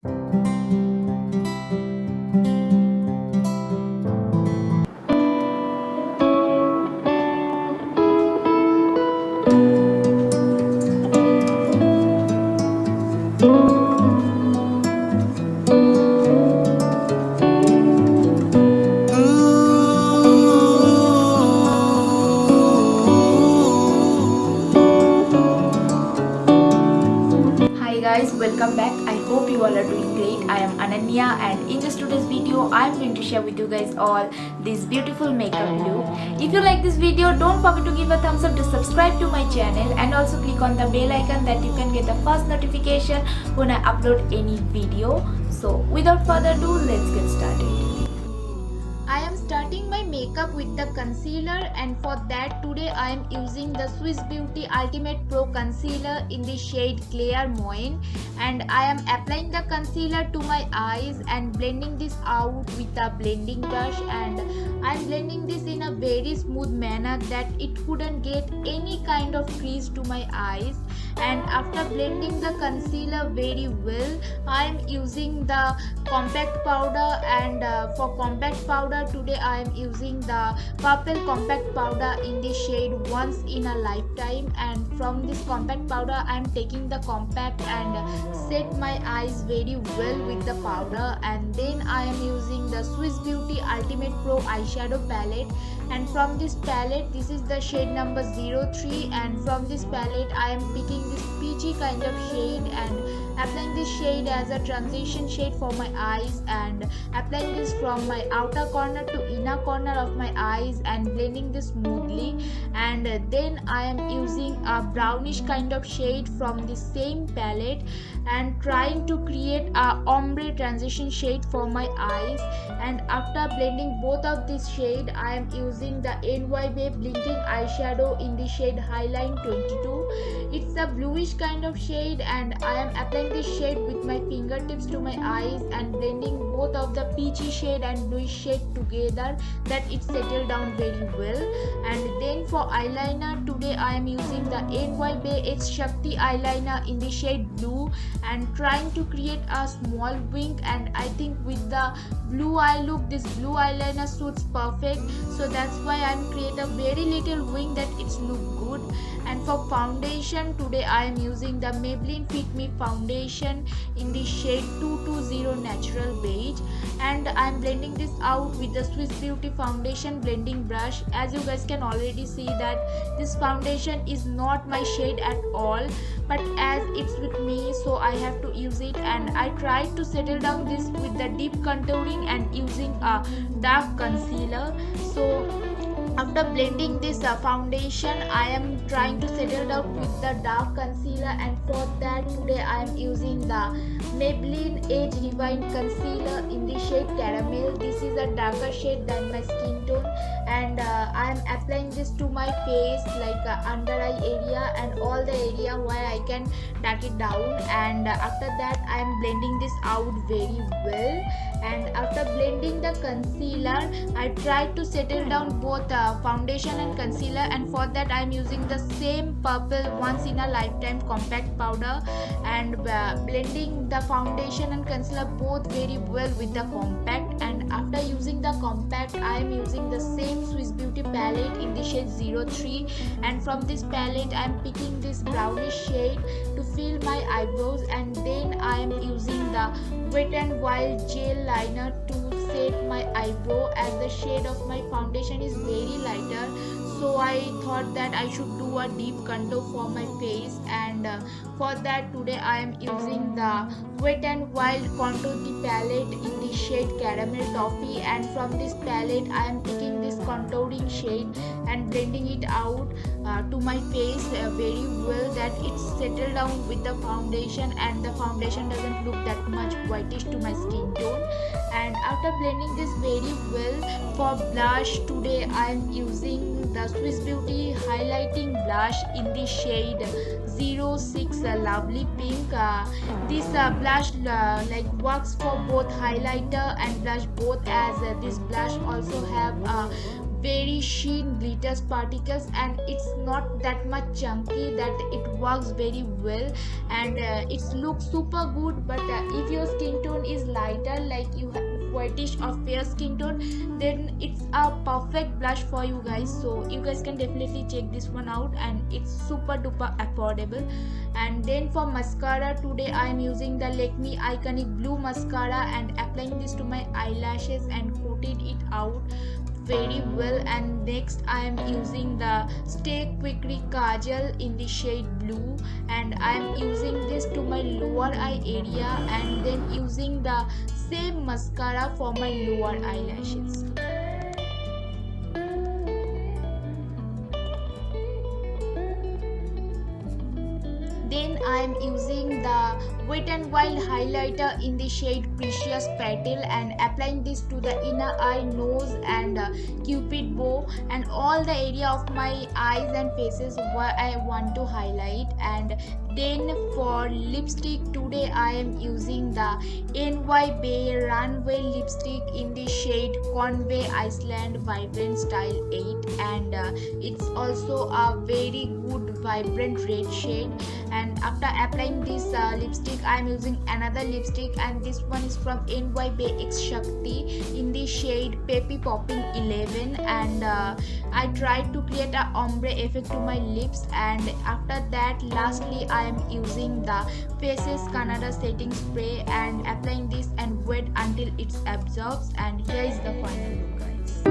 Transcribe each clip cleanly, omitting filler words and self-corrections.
Hi guys, welcome back. I hope you all are doing great. I am Ananya and in just today's video I am going to share with you guys all this beautiful makeup look. If you like this video, don't forget to give a thumbs up, to subscribe to my channel and also click on the bell icon that you can get the first notification when I upload any video. So without further ado, let's get started. I am starting my makeup with the concealer, and for that today I am using the Swiss Beauty Ultimate Pro Concealer in the shade Clairvoyant, and I am applying the concealer to my eyes and blending this out with a blending brush, and I am blending this in a very smooth manner that it couldn't get any kind of crease to my eyes. And after blending the concealer very well, I am using the compact powder, and for compact powder today I am using the purple compact powder in the shade Once in a Lifetime. And from this compact powder I am taking the compact and set my eyes very well with the powder, and then I am using the Swiss Beauty Ultimate Pro eyeshadow palette, and from this palette this is the shade number 03, and from this palette I am picking this peachy kind of shade and applying this shade as a transition shade for my eyes, and applying this from my outer corner to inner corner of my eyes and blending this smoothly. And then I am using a brownish kind of shade from the same palette and trying to create a ombre transition shade for my eyes. And after blending both of this shade, I am using the NYB blinking eyeshadow in the shade Highline 22. It's a bluish kind of shade, and I am applying this shade with my fingertips to my eyes and blending both of the peachy shade and bluish shade together that it settled down very well. And then for eyeliner today I am using the NYB X Shakti eyeliner in the shade blue and trying to create a small wing, and I think with the blue eye look this blue eyeliner suits perfect, so that's why I'm create a very little wing that it's look good. And for foundation today I am using the Maybelline Fit Me foundation in the shade 220 Natural Beige, and I'm blending this out with the Swiss Beauty foundation blending brush. As you guys can already see that this foundation is not my shade at all, but as it's with me so I have to use it, and I tried to settle down this with the deep contouring and using a dark concealer. So after blending this foundation I am trying to settle down with the dark concealer, and for that today I am using the Maybelline Age Rewind concealer in the shade Caramel. This is a darker shade than my skin tone, and I am applying this to my face like under eye area and all the area where I can dark it down. And after that I am blending this out very well, and after blending the concealer I tried to settle down both foundation and concealer, and for that I am using the same purple Once in a Lifetime compact powder and blending the foundation and concealer both very well with the compact. And after using the compact I am using the same Swiss Beauty palette in the shade 03, and from this palette I am picking this brownish shade to fill my eyebrows, and then I am using the Wet n Wild gel liner to set my eyebrow, as the shade of my foundation is very lighter, so I thought that I should do a deep contour for my face. And for that today I am using the Wet n Wild contour palette in the shade Caramel Toffee, and from this palette I am taking this contouring shade and blending it out to my face very well that it's settled down with the foundation, and the foundation doesn't look that much whitish to my skin tone. And after blending this very well, for blush today I am using the Swiss Beauty highlighting blush in the shade 06 Lovely Pink. This blush like works for both highlighter and blush both, as this blush also have a very sheen glitters particles, and it's not that much chunky, that it works very well, and it looks super good. But if your skin tone is lighter, like you have whitish or fair skin tone, then it's a perfect blush for you guys. So you guys can definitely check this one out, and it's super duper affordable. And then for mascara, today I am using the Lakme Iconic Blue Mascara and applying this to my eyelashes and coated it out very well. And next I am using the Stay Quickly Kajal in the shade blue, and I am using this to my lower eye area, and then using the same mascara for my lower eyelashes. Then I am using the Wet n Wild highlighter in the shade Precious Petal and applying this to the inner eye, nose and cupid bow and all the area of my eyes and faces where I want to highlight. And then for lipstick, today I am using the NY Bay Runway lipstick in the shade Conway Iceland Vibrant Style 8, and it's also a very good vibrant red shade. And after applying this lipstick, I am using another lipstick, and this one is from NY Bay X Shakti in the shade Peppy Popping 11, and I tried to create a ombre effect to my lips. And after that, lastly I am using the Faces Canada setting spray and applying this and wait until it absorbs. And here is the final look, guys.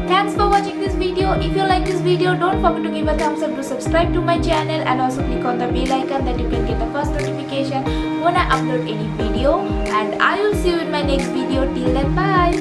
Thanks for watching this video. If you like this video, don't forget to give a thumbs up, to subscribe to my channel, and also click on the bell icon that you can get the first notification when I upload any video. And I will see you in my next video. Till then, bye.